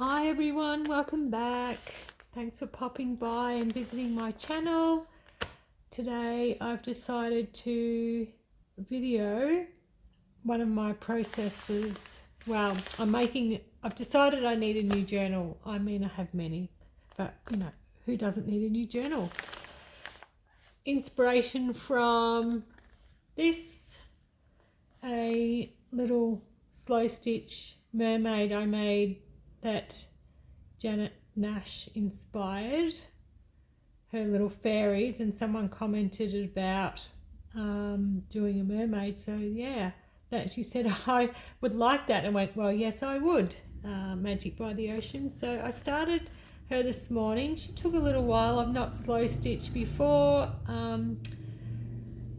Hi everyone, welcome back. Thanks for popping by and visiting my channel. Today I've decided to video one of my processes. Well, I've decided I need a new journal. I mean, I have many, but you know, who doesn't need a new journal? Inspiration from this, a little slow stitch mermaid I made that Janet Nash inspired, her little fairies, and someone commented about doing a mermaid. So yeah, that she said I would like that, and I went, well, yes I would. Magic by the Ocean. So I started her this morning. She took a little while. I've not slow stitched before.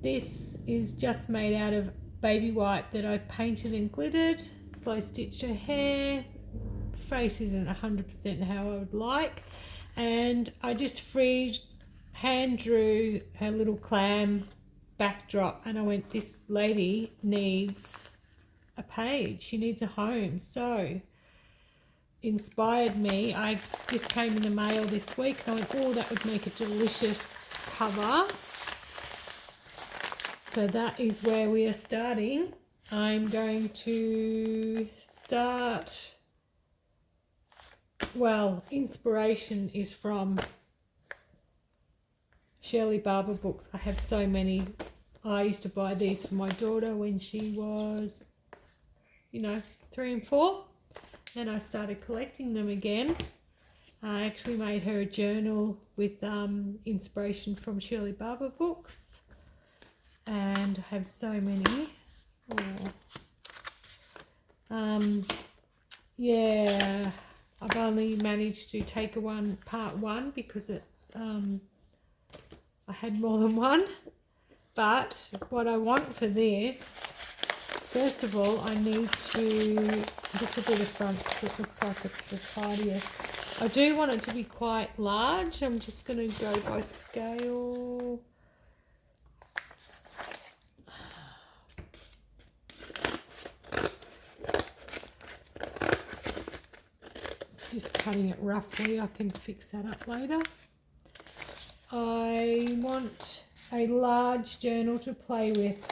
This is just made out of baby white that I've painted and glittered. Slow stitched her hair. Face isn't 100% how I would like, and I just hand drew her little clam backdrop, and I went, this lady needs a page, she needs a home. So inspired me. This came in the mail this week, and I went, oh, that would make a delicious cover. So that is where we are starting. I'm going to start. Well, inspiration is from Shirley Barber books. I have so many. I used to buy these for my daughter when she was, 3 and 4. Then I started collecting them again. I actually made her a journal with inspiration from Shirley Barber books. And I have so many. Yeah. I've only managed to take part one because I had more than one. But what I want for this, first of all, I need to just a bit of front because it looks like it's the tidiest. I do want it to be quite large. I'm just going to go by scale. Just cutting it roughly. I can fix that up later. I want a large journal to play with,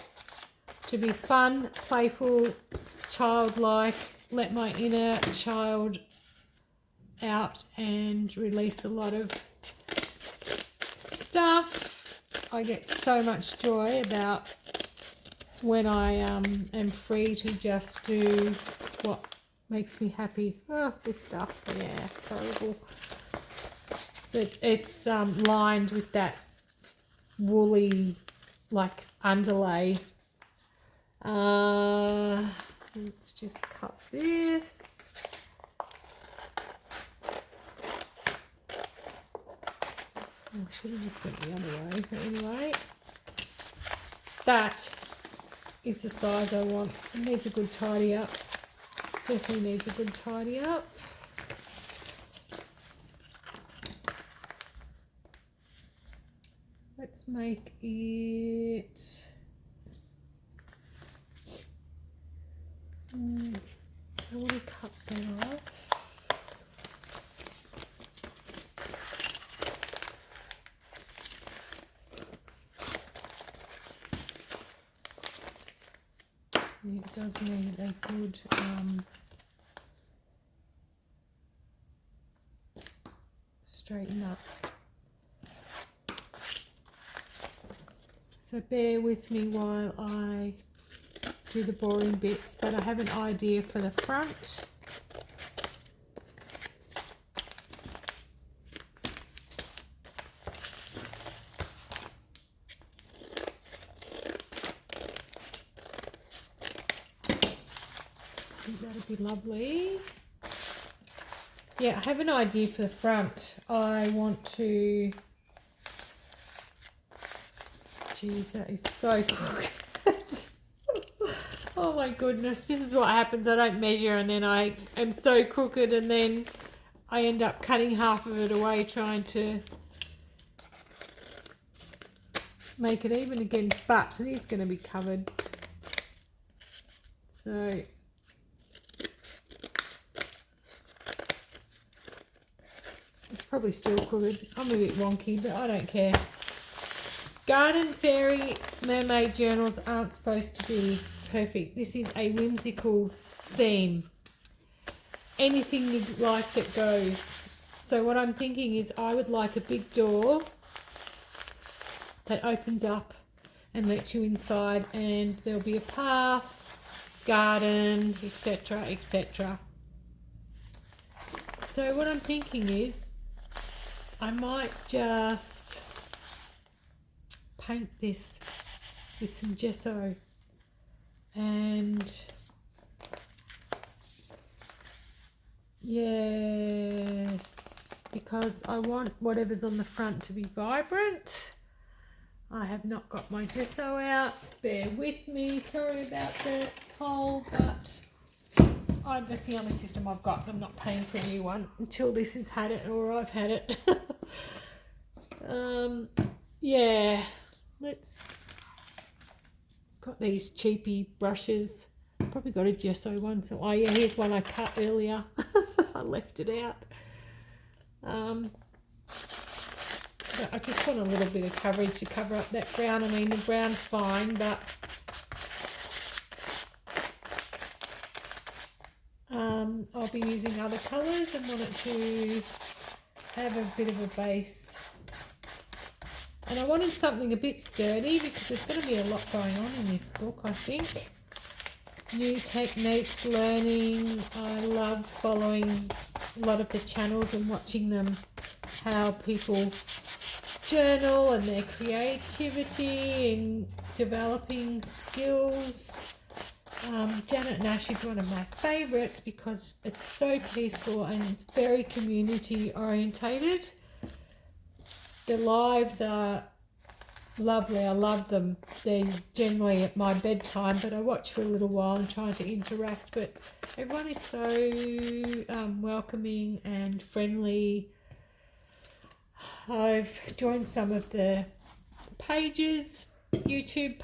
to be fun, playful, childlike, let my inner child out and release a lot of stuff. I get so much joy about when I am free to just do what makes me happy. Oh, this stuff, yeah, it's horrible. So it's lined with that woolly, like, underlay. Let's just cut this. I should have just went the other way, but anyway. That is the size I want. It needs a good tidy up. Definitely needs a good tidy up. Let's make it I want to cut that off. It does need a good straighten up. So bear with me while I do the boring bits, but I have an idea for the front. I think that'd be lovely. Yeah, I have an idea for the front. I want to... Jeez, that is so crooked. Oh my goodness, this is what happens. I don't measure, and then I am so crooked, and then I end up cutting half of it away trying to make it even again, but it is going to be covered. So probably still could. I'm a bit wonky, but I don't care. Garden Fairy mermaid journals aren't supposed to be perfect. This is a whimsical theme. Anything you like that goes. So what I'm thinking is I would like a big door that opens up and lets you inside, and there'll be a path, garden, etc., etc. So what I'm thinking is I might just paint this with some gesso, and yes, because I want whatever's on the front to be vibrant. I have not got my gesso out, bear with me, sorry about the hole, but that's the only system I've got. I'm not paying for a new one until this has had it, or I've had it. Yeah, got these cheapy brushes. Probably got a gesso one, so oh yeah, here's one I cut earlier. I left it out. But I just want a little bit of coverage to cover up that brown. I mean, the brown's fine, but I'll be using other colours and want it to have a bit of a base. And I wanted something a bit sturdy because there's going to be a lot going on in this book, I think. New techniques, learning. I love following a lot of the channels and watching them, how people journal and their creativity and developing skills. Janet Nash is one of my favourites because it's so peaceful and it's very community orientated. The lives are lovely. I love them. They're generally at my bedtime, but I watch for a little while and try to interact. But everyone is so welcoming and friendly. I've joined some of the pages, YouTube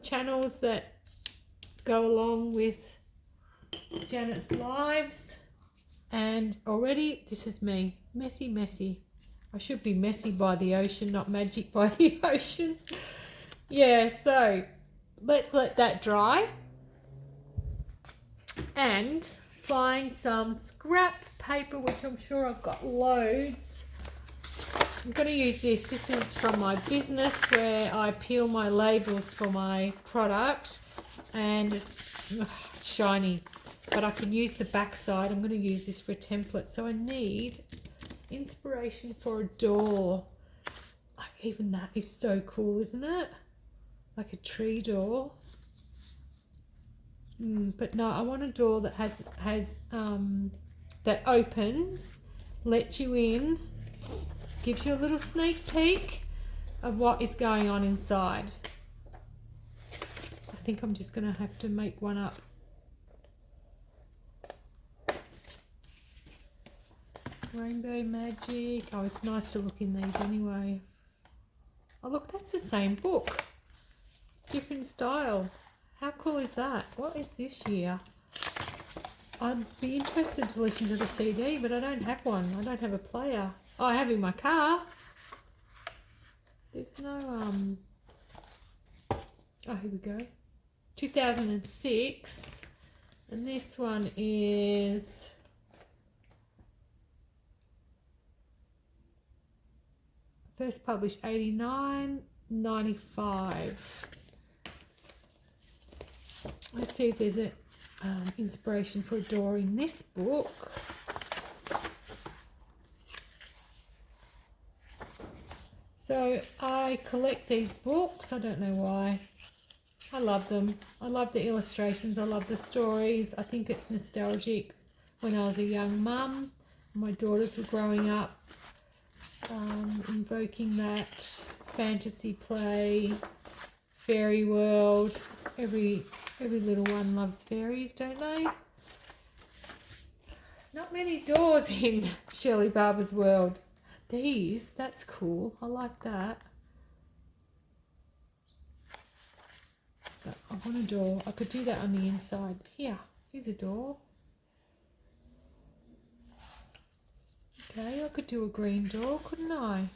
channels that go along with Janet's lives, and already this is me, messy. I should be messy by the ocean, not magic by the ocean. Yeah, so let's let that dry and find some scrap paper, which I'm sure I've got loads. I'm going to use this. This is from my business where I peel my labels for my product, and it's shiny, but I can use the back side. I'm going to use this for a template. So I need inspiration for a door. Like, even that is so cool, isn't it? Like a tree door. But no, I want a door that has that opens, lets you in, gives you a little sneak peek of what is going on inside. I think I'm just going to have to make one up. Rainbow Magic. Oh, it's nice to look in these anyway. Oh, look, that's the same book. Different style. How cool is that? What is this year? I'd be interested to listen to the CD, but I don't have one. I don't have a player. Oh, I have in my car. There's no, oh, here we go. 2006. And this one is first published 89.95. Let's see if there's a inspiration for a door in this book. So I collect these books. I don't know why. I love them. I love the illustrations. I love the stories. I think it's nostalgic when I was a young mum. My daughters were growing up, invoking that fantasy play, fairy world. Every little one loves fairies, don't they? Not many doors in Shirley Barber's world. These, that's cool. I like that. But I want a door. I could do that on the inside. Here, here's a door. Okay, I could do a green door, couldn't I?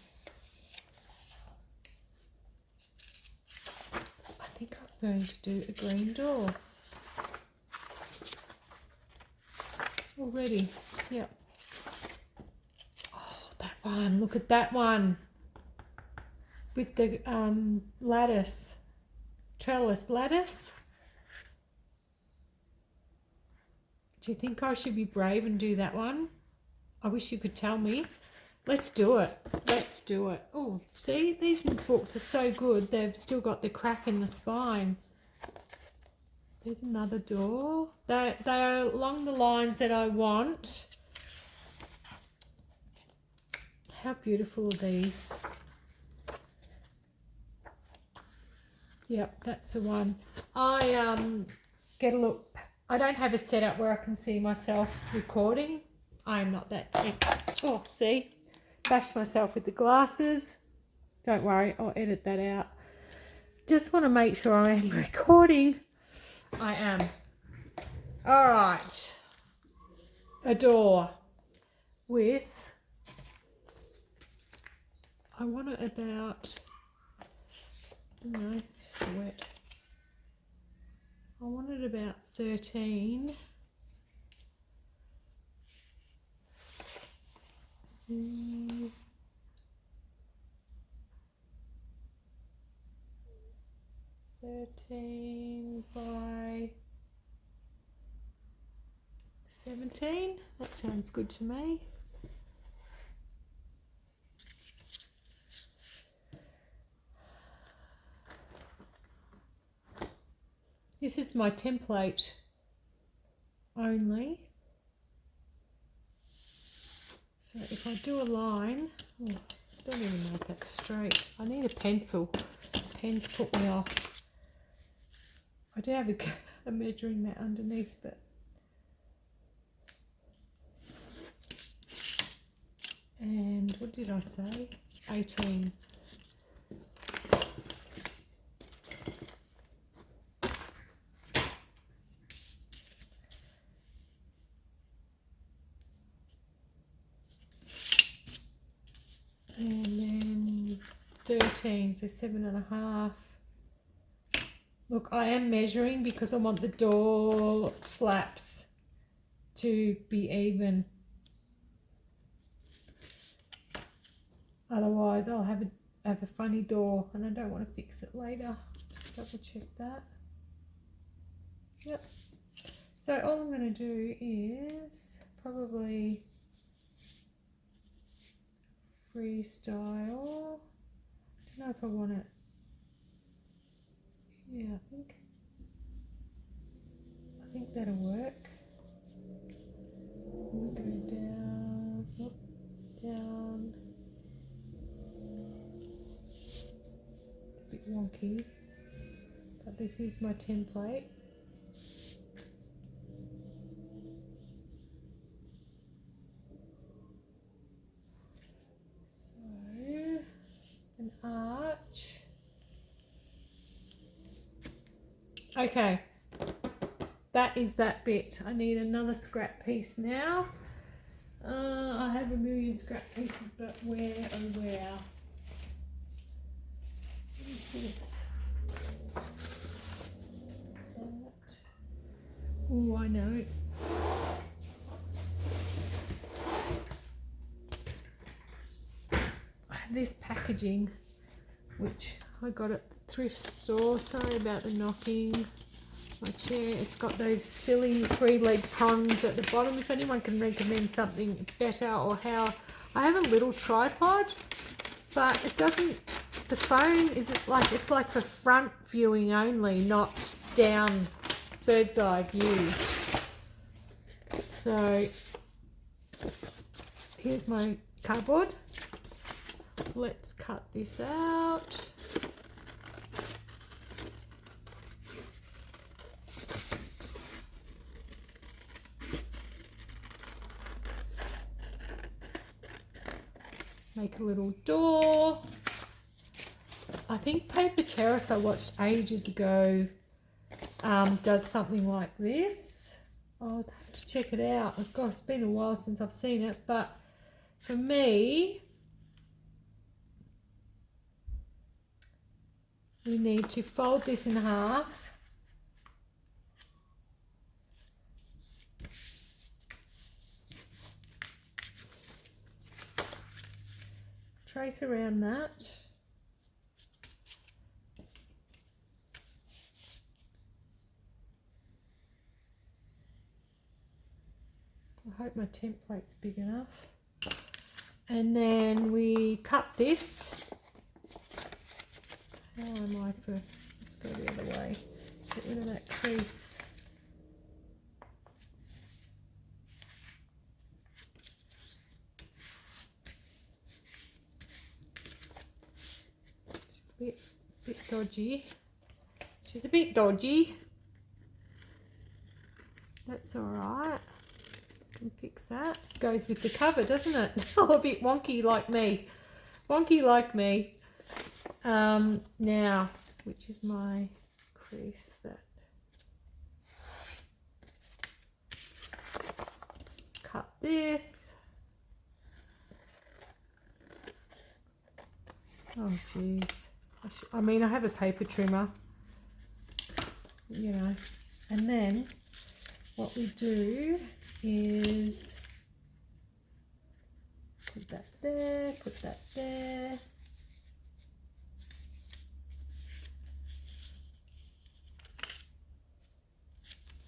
I think I'm going to do a green door. Already, yep. Oh, that one, look at that one. With the lattice, trellis lattice. Do you think I should be brave and do that one? I wish you could tell me. Let's do it. Let's do it. Oh, see, these books are so good. They've still got the crack in the spine. There's another door. They are along the lines that I want. How beautiful are these? Yep, that's the one. I get a look. I don't have a setup where I can see myself recording. I'm not that tech. Oh, see? Bashed myself with the glasses. Don't worry, I'll edit that out. Just want to make sure I am recording. I am. All right. A door with, I want it about, no, it's wet. I want it about 13. 13 by 17. That sounds good to me. This is my template only. So if I do a line, oh, I don't even know if that's straight. I need a pencil. Pens put me off. I do have a measuring mat underneath, but and what did I say? 18. And then 13, so 7.5. Look, I am measuring because I want the door flaps to be even. Otherwise, I'll have a funny door, and I don't want to fix it later. Just double check that. Yep. So all I'm going to do is probably freestyle. I don't know if I want it. Yeah, I think that'll work. We'll go down, up, down. It's a bit wonky, but this is my template. So, an arch. Okay, that is that bit. I need another scrap piece now. I have a million scrap pieces, but where, oh where? What is this? Oh, I know. I have this packaging, which I got at the thrift store. Sorry about the knocking. My chair, it's got those silly 3-leg prongs at the bottom. If anyone can recommend something better, or how, I have a little tripod, but it doesn't, the phone is it's like for front viewing only, not down bird's eye view. So here's my cardboard. Let's cut this out. Make a little door. I think Paper Terrace I watched ages ago does something like this. I'll have to check it out. It's been a while since I've seen it, but for me, we need to fold this in half. Trace around that. I hope my template's big enough. And then we cut this. How am I for, let's go the other way. Get rid of that crease. It's a bit dodgy. She's a bit dodgy. That's all right. Can fix that. Goes with the cover, doesn't it? Oh, a bit wonky like me. Wonky like me. Now, which is my crease that cut this. Oh geez. I mean, I have a paper trimmer, you know, and then what we do is put that there, put that there.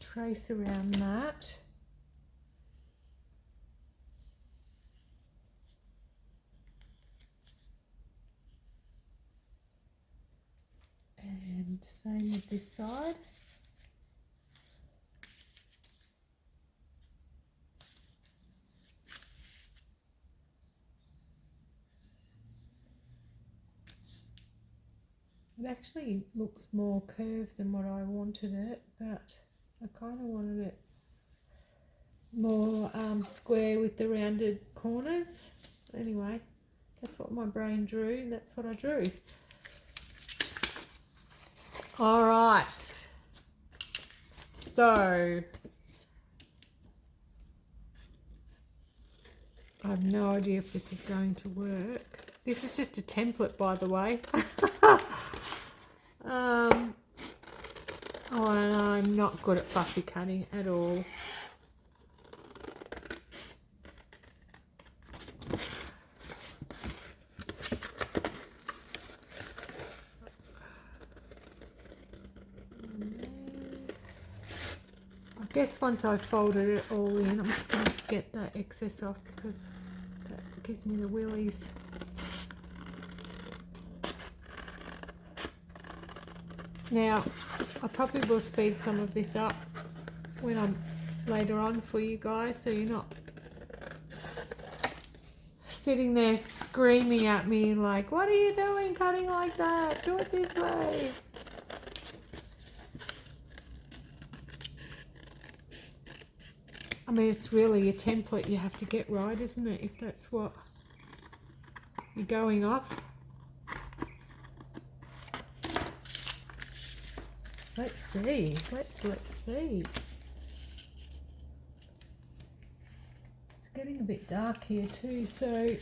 Trace around that. And same with this side. It actually looks more curved than what I wanted it, but I kind of wanted it more square with the rounded corners. Anyway, that's what my brain drew. That's what I drew. All right. So I have no idea if this is going to work. This is just a template, by the way. Oh, and I'm not good at fussy cutting at all. I guess once I've folded it all in, I'm just going to get that excess off because that gives me the willies. Now, I probably will speed some of this up when I'm later on for you guys, so you're not sitting there screaming at me like, what are you doing cutting like that? Do it this way. I mean, it's really a template you have to get right, isn't it? If that's what you're going off. Let's see. Let's see. It's getting a bit dark here too. So,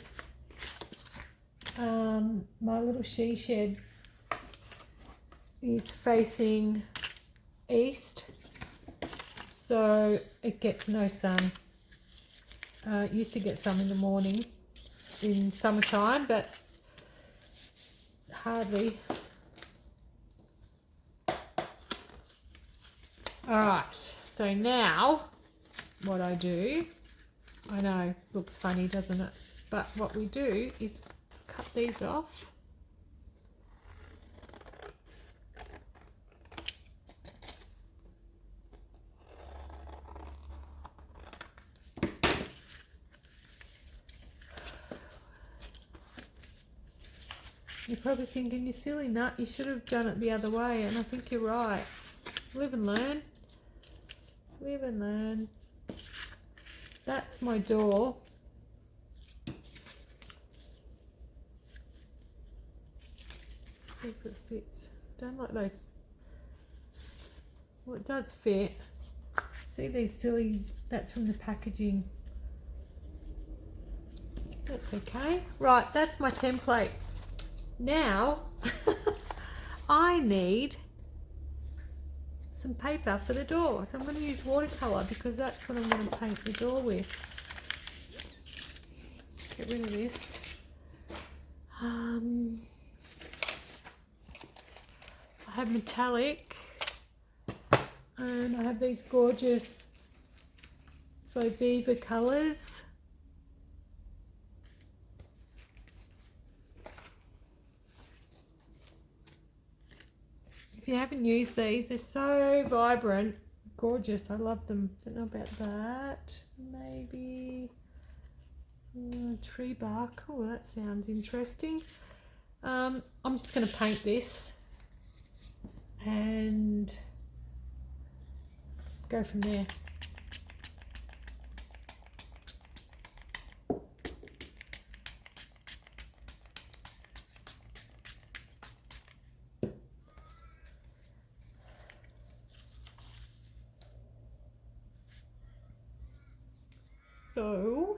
my little she shed is facing east, so it gets no sun. It used to get some in the morning in summertime, but hardly. Alright, so now what I do, I know, looks funny, doesn't it? But what we do is cut these off. You're probably thinking, you silly nut, you should have done it the other way, and I think you're right. Live and learn. Live and learn. That's my door. See if it fits. Don't like those. Well, it does fit. See these silly, that's from the packaging. That's okay. Right, that's my template. Now, I need some paper for the door. So I'm going to use watercolour because that's what I'm going to paint the door with. Get rid of this. I have metallic, and I have these gorgeous Viva colours. If you haven't used these, they're so vibrant, gorgeous. I love them. Don't know about that. Maybe tree bark. Oh, that sounds interesting. I'm just going to paint this and go from there. So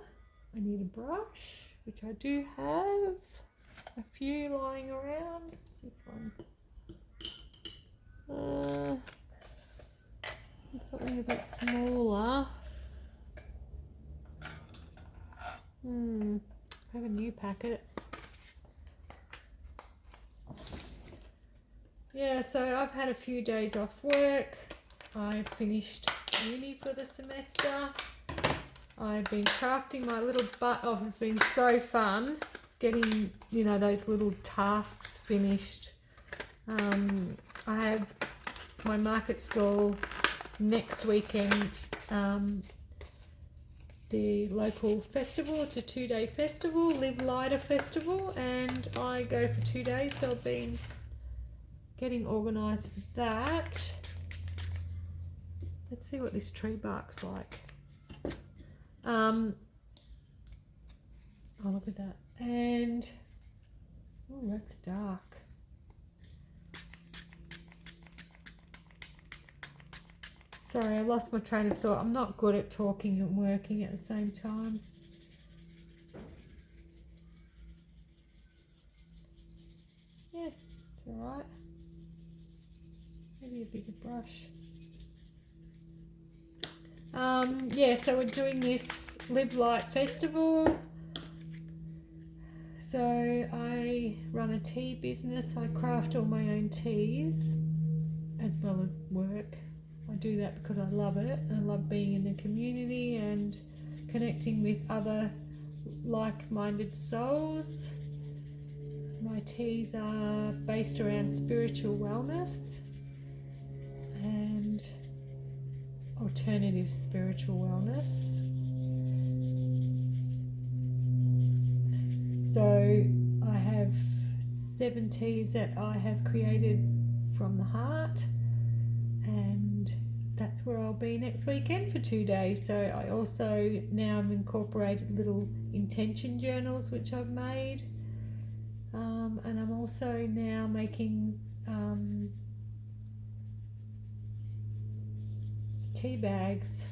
I need a brush, which I do have a few lying around. What's this one? Something a bit smaller. I have a new packet. Yeah, so I've had a few days off work. I finished uni for the semester. I've been crafting my little butt off. It's been so fun getting, those little tasks finished. I have my market stall next weekend, the local festival. It's a 2-day festival, Live Lighter Festival, and I go for 2 days, so I've been getting organised for that. Let's see what this tree bark's like. Oh, look at that. And oh, that's dark. Sorry, I lost my train of thought. I'm not good at talking and working at the same time. Yeah, it's alright. Maybe a bigger brush. Yeah, so we're doing this Live Light Festival. So I run a tea business. I craft all my own teas as well as work. I do that because I love it. I love being in the community and connecting with other like-minded souls. My teas are based around spiritual wellness and alternative spiritual wellness. So I have 7 teas that I have created from the heart, and that's where I'll be next weekend for 2 days. So I also now have incorporated little intention journals which I've made, and I'm also now making tea bags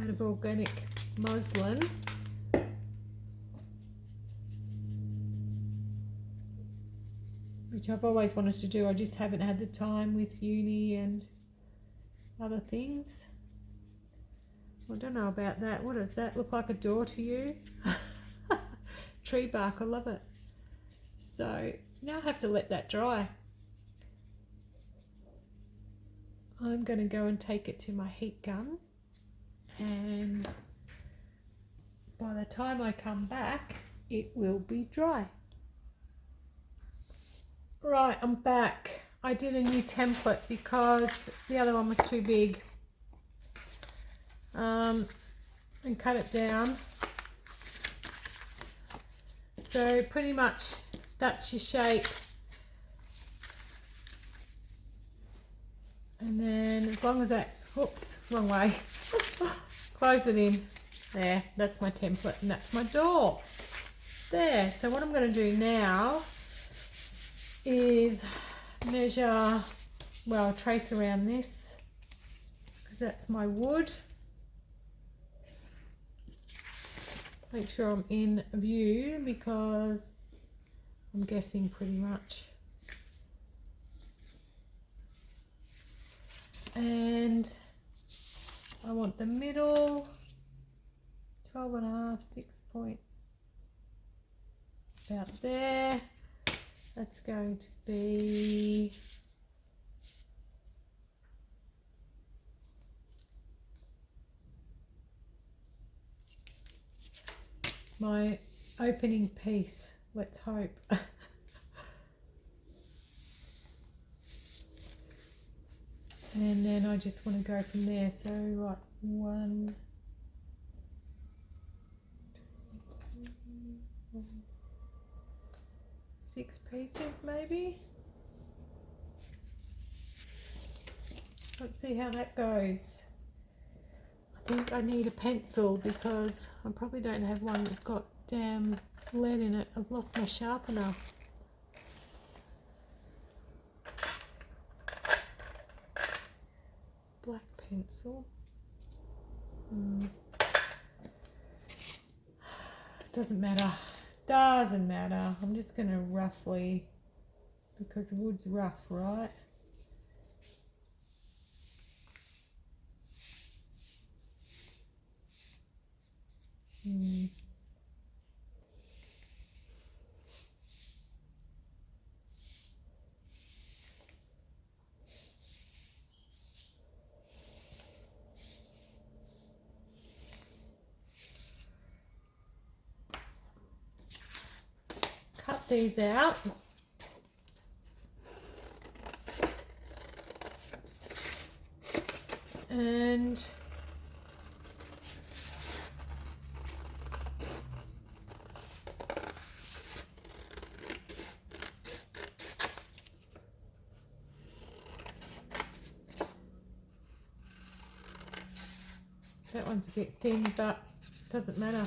out of organic muslin. Which I've always wanted to do. I just haven't had the time with uni and other things. I don't know about that. What does that look like, a door to you? Tree bark, I love it. So now I have to let that dry. I'm going to go and take it to my heat gun, and by the time I come back it will be dry. Right, I'm back. I did a new template because the other one was too big, and cut it down. So pretty much that's your shape. And then as long as that, oops, wrong way, close it in. There, that's my template and that's my door. There, so what I'm going to do now is measure, well, trace around this because that's my wood. Make sure I'm in view because I'm guessing pretty much. And I want the middle, 12.5, 6 point, about there. That's going to be my opening piece, let's hope. And then I just want to go from there. So like 1, 6 pieces maybe. Let's see how that goes. I think I need a pencil because I probably don't have one that's got damn lead in it. I've lost my sharpener. Black pencil. Doesn't matter. Doesn't matter. I'm just going to roughly, because the wood's rough, right? Cut these out. And that one's a bit thin, but doesn't matter.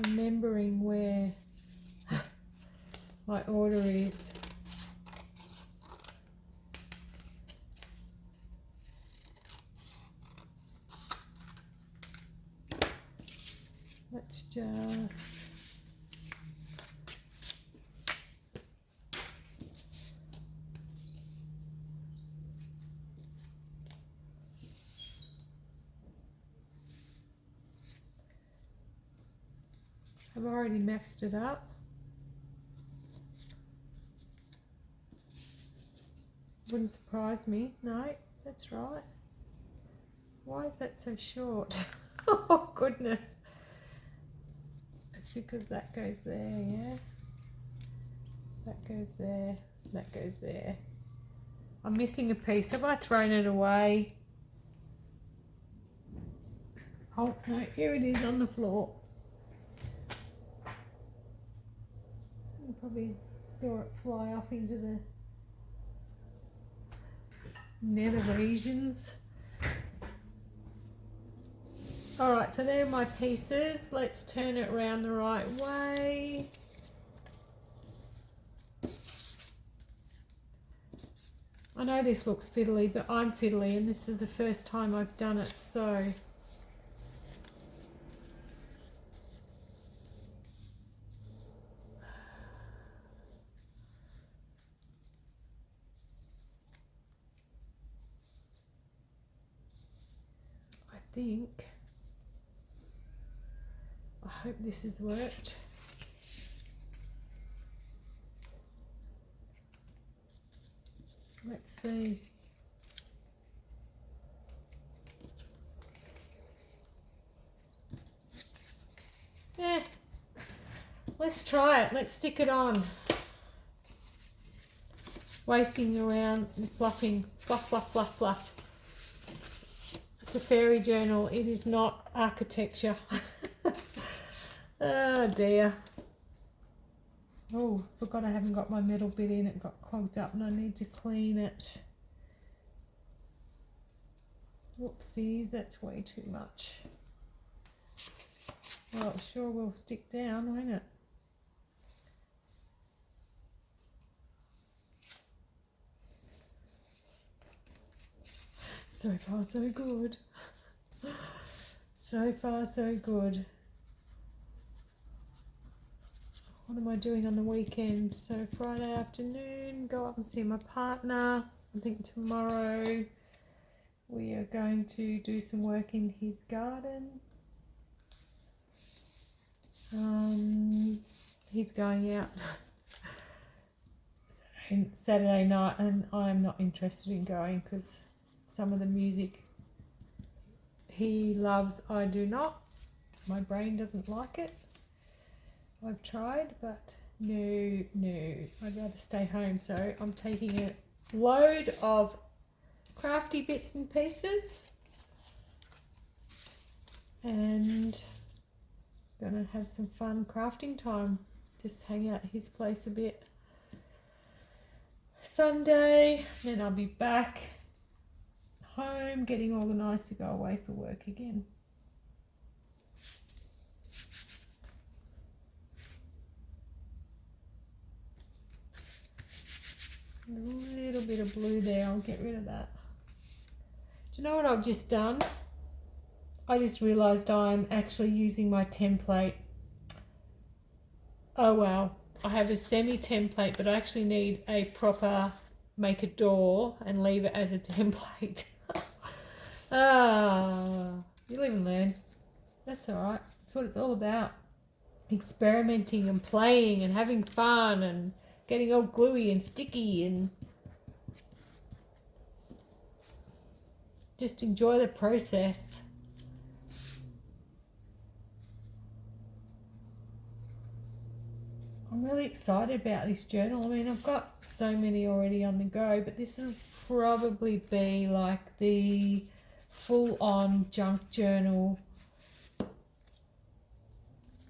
Remembering where my order is. Let's just I've already mixed it up. Wouldn't surprise me. No, that's right. Why is that so short? Oh goodness. It's because that goes there, yeah? That goes there, that goes there. I'm missing a piece. Have I thrown it away? Oh no, here it is on the floor. You probably saw it fly off into the nether regions. Alright, so there are my pieces. Let's turn it around the right way. I know this looks fiddly, but I'm fiddly and this is the first time I've done it, so I think, I hope this has worked. Let's see. Yeah, let's try it. Let's stick it on. Wasting around and fluffing. Fluff, fluff, fluff, fluff. It's a fairy journal. It is not architecture. Oh dear. Oh, forgot I haven't got my metal bit in. It got clogged up and I need to clean it. Whoopsies, that's way too much. Well, it sure will stick down, won't it? So far, so good. So far, so good. What am I doing on the weekend? So Friday afternoon, go up and see my partner. I think tomorrow we are going to do some work in his garden. He's going out Saturday night, and I'm not interested in going because some of the music he loves, I do not. My brain doesn't like it. I've tried, but no, I'd rather stay home. So I'm taking a load of crafty bits and pieces and gonna have some fun crafting time. Just hang out at his place a bit Sunday, then I'll be back home getting organised to go away for work again. A little bit of blue there, I'll get rid of that. Do you know what I've just done? I just realised I'm actually using my template. Oh wow, I have a semi-template, but I actually need a proper make a door and leave it as a template. You live and learn. That's alright, that's what it's all about. Experimenting and playing and having fun and getting all gluey and sticky and just enjoy the process. I'm really excited about this journal. I mean, I've got so many already on the go, but this will probably be like the full-on junk journal,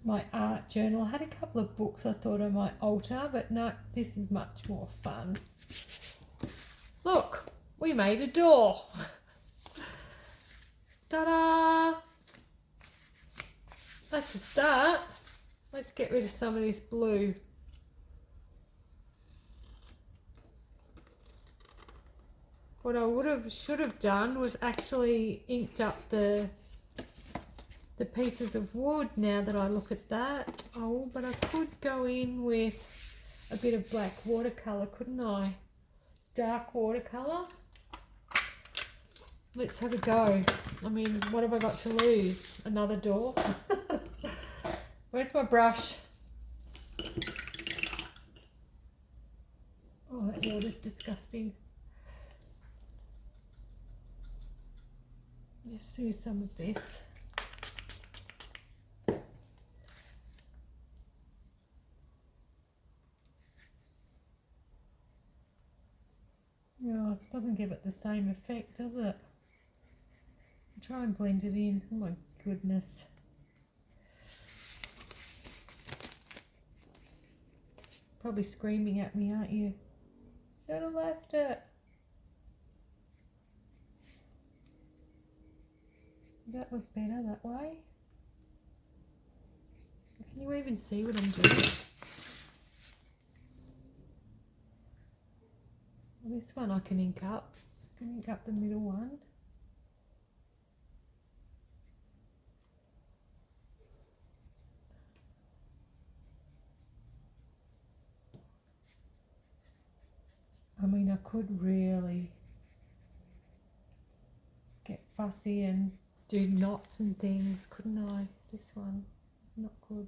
my art journal. I had a couple of books I thought I might alter, but no, this is much more fun. Look, we made a door. Ta-da! That's a start. Let's get rid of some of this blue. What I should have done was actually inked up the pieces of wood now that I look at that. Oh, but I could go in with a bit of black watercolour, couldn't I? Dark watercolour. Let's have a go. I mean, what have I got to lose? Another door? Where's my brush? Oh, that water's disgusting. Let's do some of this. Oh, it doesn't give it the same effect, does it? I'll try and blend it in. Oh my goodness. Probably screaming at me, aren't you? Should have left it. Does that look better that way? Can you even see what I'm doing? Well, this one I can ink up. I can ink up the middle one. I mean, I could really get fussy and do knots and things, couldn't I? This one is not good.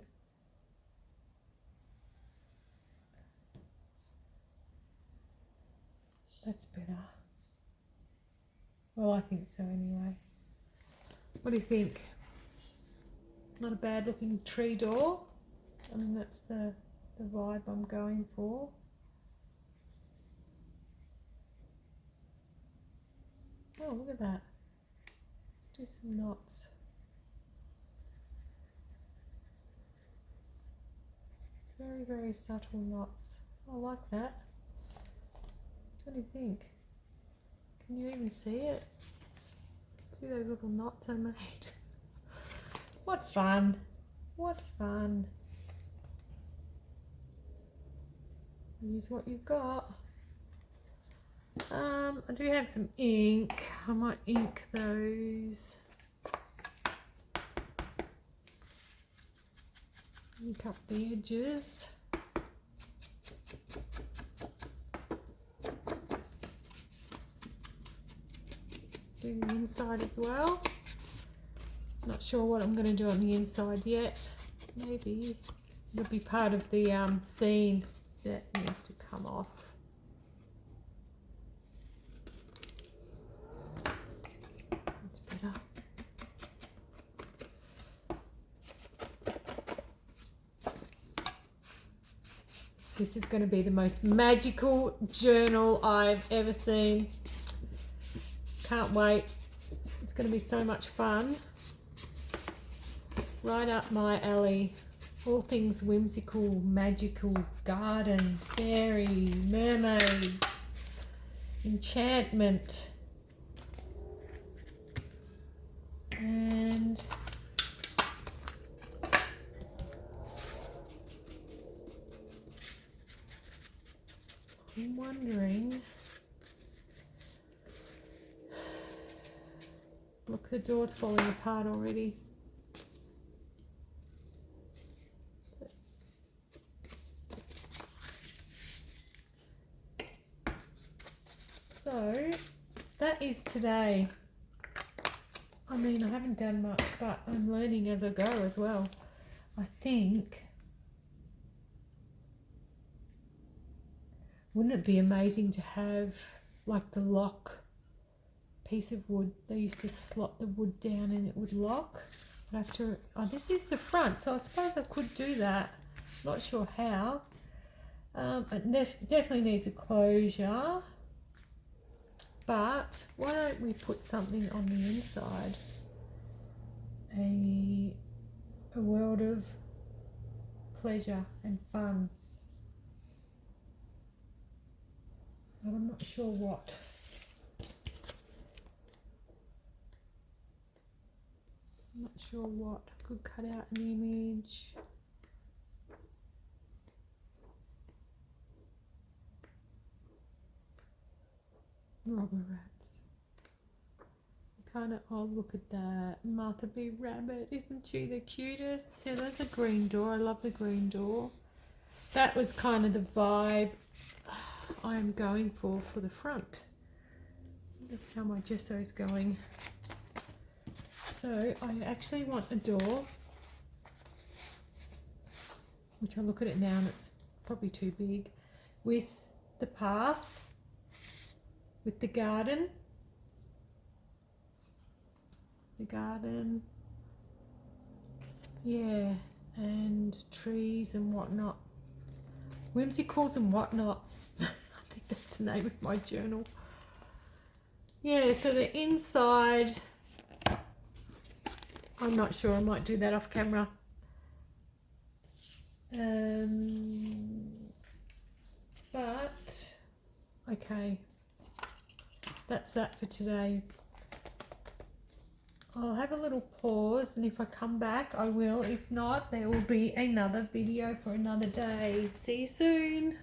That's better. Well, I think so anyway. What do you think? Not a bad looking tree door. I mean, that's the vibe I'm going for. Oh, look at that. Let's do some knots. Very, very subtle knots. I like that. What do you think? Can you even see it? See those little knots I made? What fun! What fun! Use what you've got. I do have some ink. I might ink those. Ink up the edges. Do the inside as well. Not sure what I'm going to do on the inside yet. Maybe it'll be part of the scene that needs to come off. That's better. This is going to be the most magical journal I've ever seen. Can't wait. It's going to be so much fun. Right up my alley. All things whimsical, magical, garden, fairy, mermaids, enchantment. And I'm wondering, look, the door's falling apart already. So that is today. I mean, I haven't done much, but I'm learning as I go as well. I think, wouldn't it be amazing to have like the lock piece of wood? They used to slot the wood down and it would lock. I'd have to, oh, this is the front, so I suppose I could do that. Not sure how. It definitely needs a closure. But why don't we put something on the inside? A world of pleasure and fun. But I'm not sure what. I'm not sure what. I could cut out an image. Robber rats. Kind of, oh, look at that. Martha B. Rabbit, isn't she the cutest? Yeah, there's a green door. I love the green door. That was kind of the vibe I'm going for the front. Look how my gesso is going. So I actually want a door, which I look at it now and it's probably too big, with the path, with the garden, yeah, and trees and whatnot, whimsicals and whatnots. I think that's the name of my journal. Yeah, so the inside, I'm not sure, I might do that off camera. But okay, that's that for today. I'll have a little pause, and if I come back I will. If not, there will be another video for another day. See you soon.